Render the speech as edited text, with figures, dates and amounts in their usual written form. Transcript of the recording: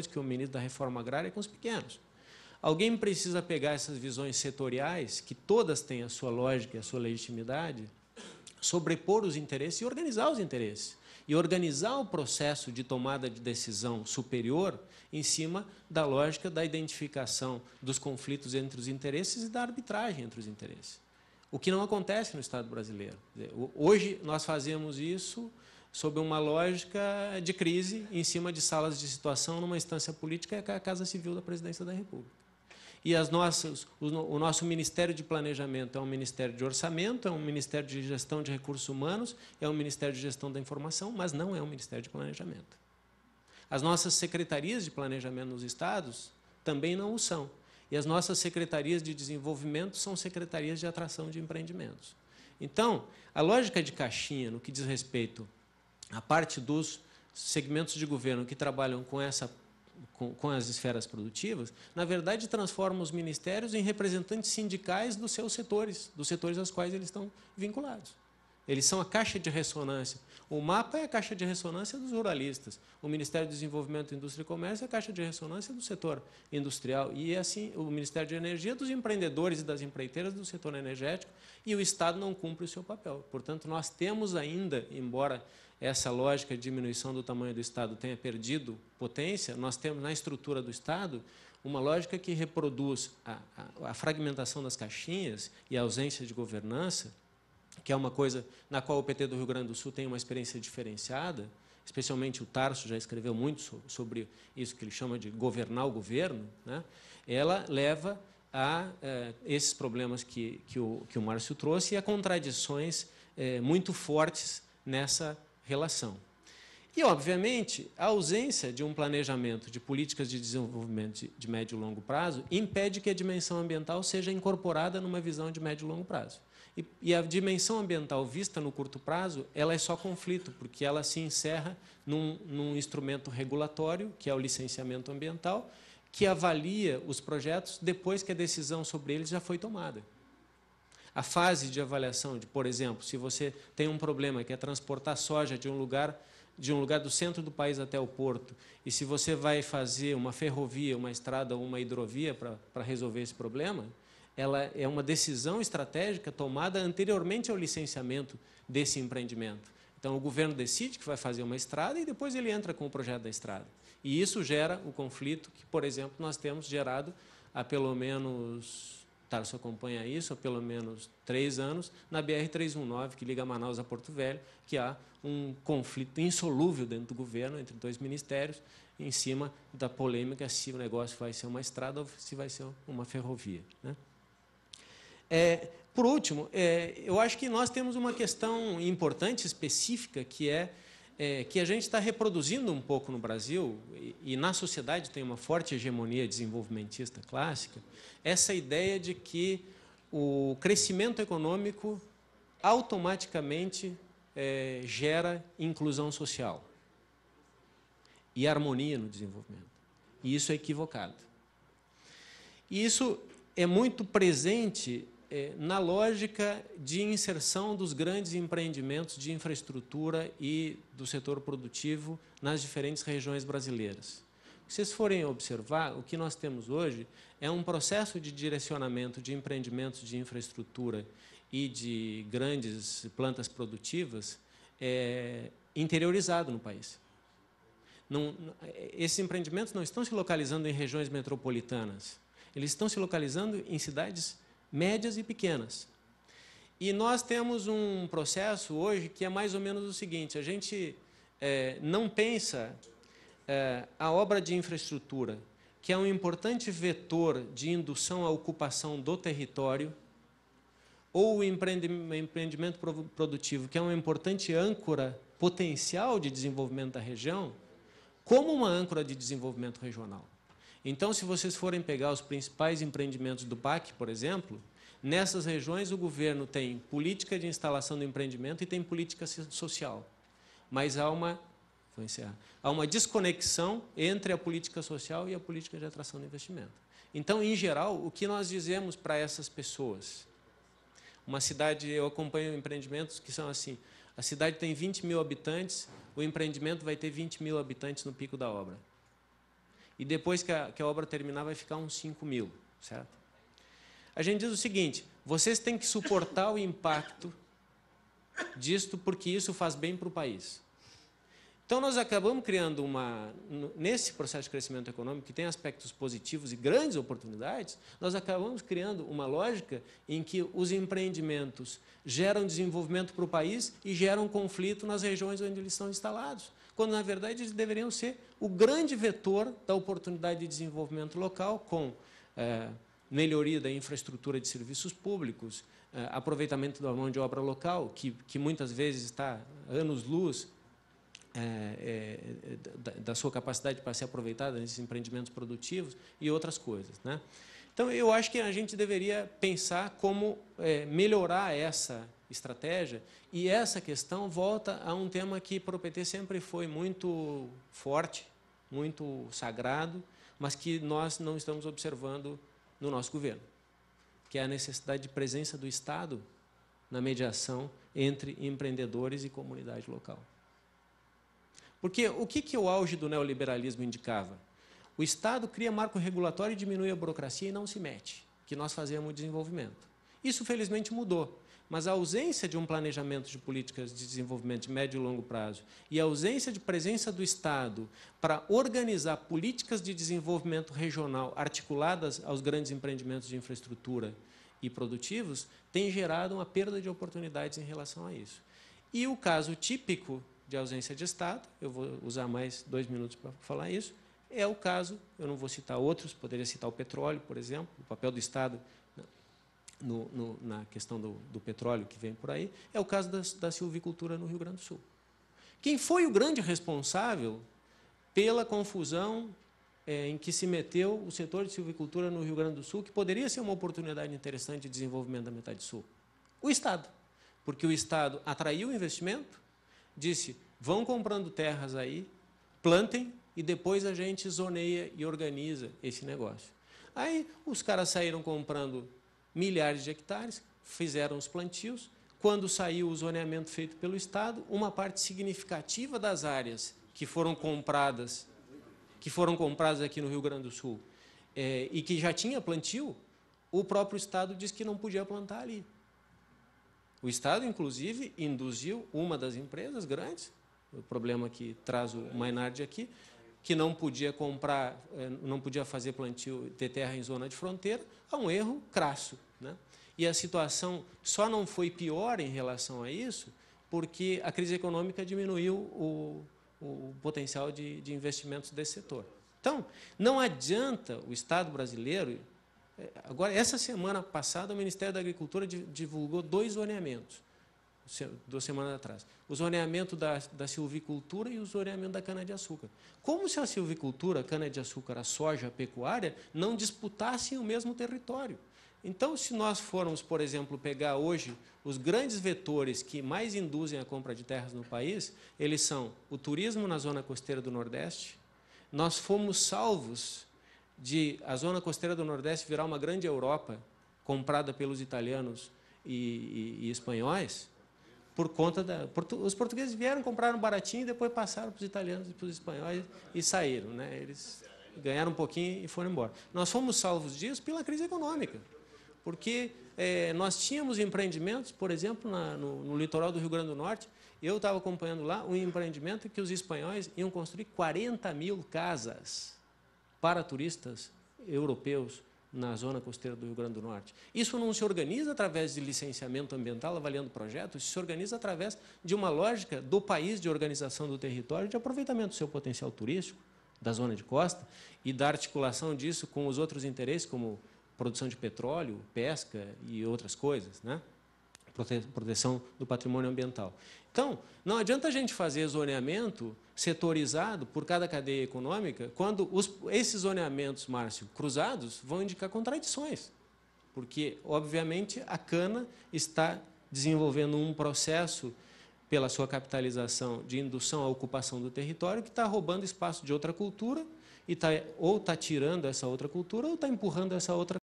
que o ministro da Reforma Agrária com os pequenos. Alguém precisa pegar essas visões setoriais, que todas têm a sua lógica e a sua legitimidade, sobrepor os interesses e organizar os interesses. E organizar o processo de tomada de decisão superior em cima da lógica da identificação dos conflitos entre os interesses e da arbitragem entre os interesses. O que não acontece no Estado brasileiro. Hoje, nós fazemos isso sob uma lógica de crise em cima de salas de situação numa instância política, que é a Casa Civil da Presidência da República. E o nosso Ministério de Planejamento é um Ministério de Orçamento, é um Ministério de Gestão de Recursos Humanos, é um Ministério de Gestão da Informação, mas não é um Ministério de Planejamento. As nossas secretarias de planejamento nos estados também não o são. E as nossas secretarias de desenvolvimento são secretarias de atração de empreendimentos. Então, a lógica de caixinha, no que diz respeito à parte dos segmentos de governo que trabalham com as esferas produtivas, na verdade, transforma os ministérios em representantes sindicais dos seus setores, dos setores aos quais eles estão vinculados. Eles são a caixa de ressonância. O MAPA é a caixa de ressonância dos ruralistas. O Ministério do Desenvolvimento, Indústria e Comércio é a caixa de ressonância do setor industrial. E, assim, o Ministério de Energia dos empreendedores e das empreiteiras do setor energético. E o Estado não cumpre o seu papel. Portanto, nós temos ainda, embora essa lógica de diminuição do tamanho do Estado tenha perdido potência, nós temos na estrutura do Estado uma lógica que reproduz a fragmentação das caixinhas e a ausência de governança, que é uma coisa na qual o PT do Rio Grande do Sul tem uma experiência diferenciada, especialmente o Tarso já escreveu muito sobre isso que ele chama de governar o governo, né? Ela leva a esses problemas que o Márcio trouxe e a contradições muito fortes nessa relação. E, obviamente, a ausência de um planejamento de políticas de desenvolvimento de médio e longo prazo impede que a dimensão ambiental seja incorporada numa visão de médio e longo prazo. E a dimensão ambiental vista no curto prazo, ela é só conflito, porque ela se encerra num instrumento regulatório, que é o licenciamento ambiental, que avalia os projetos depois que a decisão sobre eles já foi tomada. A fase de avaliação de, por exemplo, se você tem um problema que é transportar soja de um lugar do centro do país até o porto, e se você vai fazer uma ferrovia, uma estrada ou uma hidrovia para resolver esse problema, ela é uma decisão estratégica tomada anteriormente ao licenciamento desse empreendimento. Então, o governo decide que vai fazer uma estrada e depois ele entra com o projeto da estrada. E isso gera o conflito que, por exemplo, nós temos gerado há pelo menos, Tarso acompanha isso, há pelo menos 3 anos, na BR-319, que liga Manaus a Porto Velho, que há um conflito insolúvel dentro do governo, entre 2 ministérios, em cima da polêmica se o negócio vai ser uma estrada ou se vai ser uma ferrovia, né? Por último, eu acho que nós temos uma questão importante, específica, que que a gente está reproduzindo um pouco no Brasil, e na sociedade tem uma forte hegemonia desenvolvimentista clássica, essa ideia de que o crescimento econômico automaticamente gera inclusão social e harmonia no desenvolvimento. E isso é equivocado. E isso é muito presente na lógica de inserção dos grandes empreendimentos de infraestrutura e do setor produtivo nas diferentes regiões brasileiras. Se vocês forem observar, o que nós temos hoje é um processo de direcionamento de empreendimentos de infraestrutura e de grandes plantas produtivas interiorizado no país. Esses empreendimentos não estão se localizando em regiões metropolitanas, eles estão se localizando em cidades médias e pequenas. E nós temos um processo hoje que é mais ou menos o seguinte: a gente não pensa a obra de infraestrutura, que é um importante vetor de indução à ocupação do território, ou o empreendimento produtivo, que é uma importante âncora potencial de desenvolvimento da região, como uma âncora de desenvolvimento regional. Então, se vocês forem pegar os principais empreendimentos do PAC, por exemplo, nessas regiões o governo tem política de instalação do empreendimento e tem política social. Mas há uma desconexão entre a política social e a política de atração do investimento. Então, em geral, o que nós dizemos para essas pessoas? Uma cidade, eu acompanho empreendimentos que são assim: a cidade tem 20 mil habitantes, o empreendimento vai ter 20 mil habitantes no pico da obra. e depois que a obra terminar vai ficar uns 5 mil, certo? A gente diz o seguinte, vocês têm que suportar o impacto disto porque isso faz bem para o país. Então, nós acabamos criando nesse processo de crescimento econômico, que tem aspectos positivos e grandes oportunidades, nós acabamos criando uma lógica em que os empreendimentos geram desenvolvimento para o país e geram conflito nas regiões onde eles estão instalados, quando, na verdade, eles deveriam ser o grande vetor da oportunidade de desenvolvimento local, com melhoria da infraestrutura de serviços públicos, aproveitamento da mão de obra local, que muitas vezes está anos-luz da sua capacidade para ser aproveitada nesses empreendimentos produtivos e outras coisas, né? Então, eu acho que a gente deveria pensar como melhorar essa estratégia, e essa questão volta a um tema que para o PT sempre foi muito forte, muito sagrado, mas que nós não estamos observando no nosso governo, que é a necessidade de presença do Estado na mediação entre empreendedores e comunidade local. Porque o que o auge do neoliberalismo indicava? O Estado cria marco regulatório e diminui a burocracia e não se mete, que nós fazemos o desenvolvimento. Isso, felizmente, mudou, mas a ausência de um planejamento de políticas de desenvolvimento de médio e longo prazo e a ausência de presença do Estado para organizar políticas de desenvolvimento regional articuladas aos grandes empreendimentos de infraestrutura e produtivos tem gerado uma perda de oportunidades em relação a isso. E o caso típico de ausência de Estado, eu vou usar mais 2 minutos para falar isso, é o caso, eu não vou citar outros, poderia citar o petróleo, por exemplo, o papel do Estado na questão do petróleo que vem por aí, é o caso da silvicultura no Rio Grande do Sul. Quem foi o grande responsável pela confusão em que se meteu o setor de silvicultura no Rio Grande do Sul, que poderia ser uma oportunidade interessante de desenvolvimento da metade sul? O Estado, porque o Estado atraiu o investimento, disse, vão comprando terras aí, plantem, e depois a gente zoneia e organiza esse negócio. Aí os caras saíram comprando milhares de hectares, fizeram os plantios. Quando saiu o zoneamento feito pelo Estado, uma parte significativa das áreas que foram compradas aqui no Rio Grande do Sul e que já tinha plantio, o próprio Estado disse que não podia plantar ali. O Estado, inclusive, induziu uma das empresas grandes, o problema que traz o Maynard aqui, que não podia comprar, não podia fazer plantio, ter terra em zona de fronteira, a um erro crasso, né? E a situação só não foi pior em relação a isso, porque a crise econômica diminuiu o potencial de investimentos desse setor. Então, não adianta o Estado brasileiro. Agora, essa semana passada, o Ministério da Agricultura divulgou 2 zoneamentos, 2 semanas atrás. O zoneamento da silvicultura e o zoneamento da cana-de-açúcar. Como se a silvicultura, a cana-de-açúcar, a soja, a pecuária, não disputassem o mesmo território. Então, se nós formos, por exemplo, pegar hoje os grandes vetores que mais induzem a compra de terras no país, eles são o turismo na zona costeira do Nordeste. Nós fomos salvos de a zona costeira do Nordeste virar uma grande Europa, comprada pelos italianos e espanhóis, por conta os portugueses vieram, compraram baratinho e depois passaram para os italianos e para os espanhóis e saíram, né? Eles ganharam um pouquinho e foram embora. Nós fomos salvos disso pela crise econômica, porque nós tínhamos empreendimentos, por exemplo, no litoral do Rio Grande do Norte. Eu estava acompanhando lá um empreendimento que os espanhóis iam construir 40 mil casas para turistas europeus na zona costeira do Rio Grande do Norte. Isso não se organiza através de licenciamento ambiental, avaliando projetos, isso se organiza através de uma lógica do país de organização do território, de aproveitamento do seu potencial turístico, da zona de costa, e da articulação disso com os outros interesses, como produção de petróleo, pesca e outras coisas, né? Proteção do patrimônio ambiental. Então, não adianta a gente fazer zoneamento setorizado por cada cadeia econômica, quando esses zoneamentos, Márcio, cruzados, vão indicar contradições, porque, obviamente, a cana está desenvolvendo um processo, pela sua capitalização, de indução à ocupação do território, que está roubando espaço de outra cultura, e ou está tirando essa outra cultura, ou está empurrando essa outra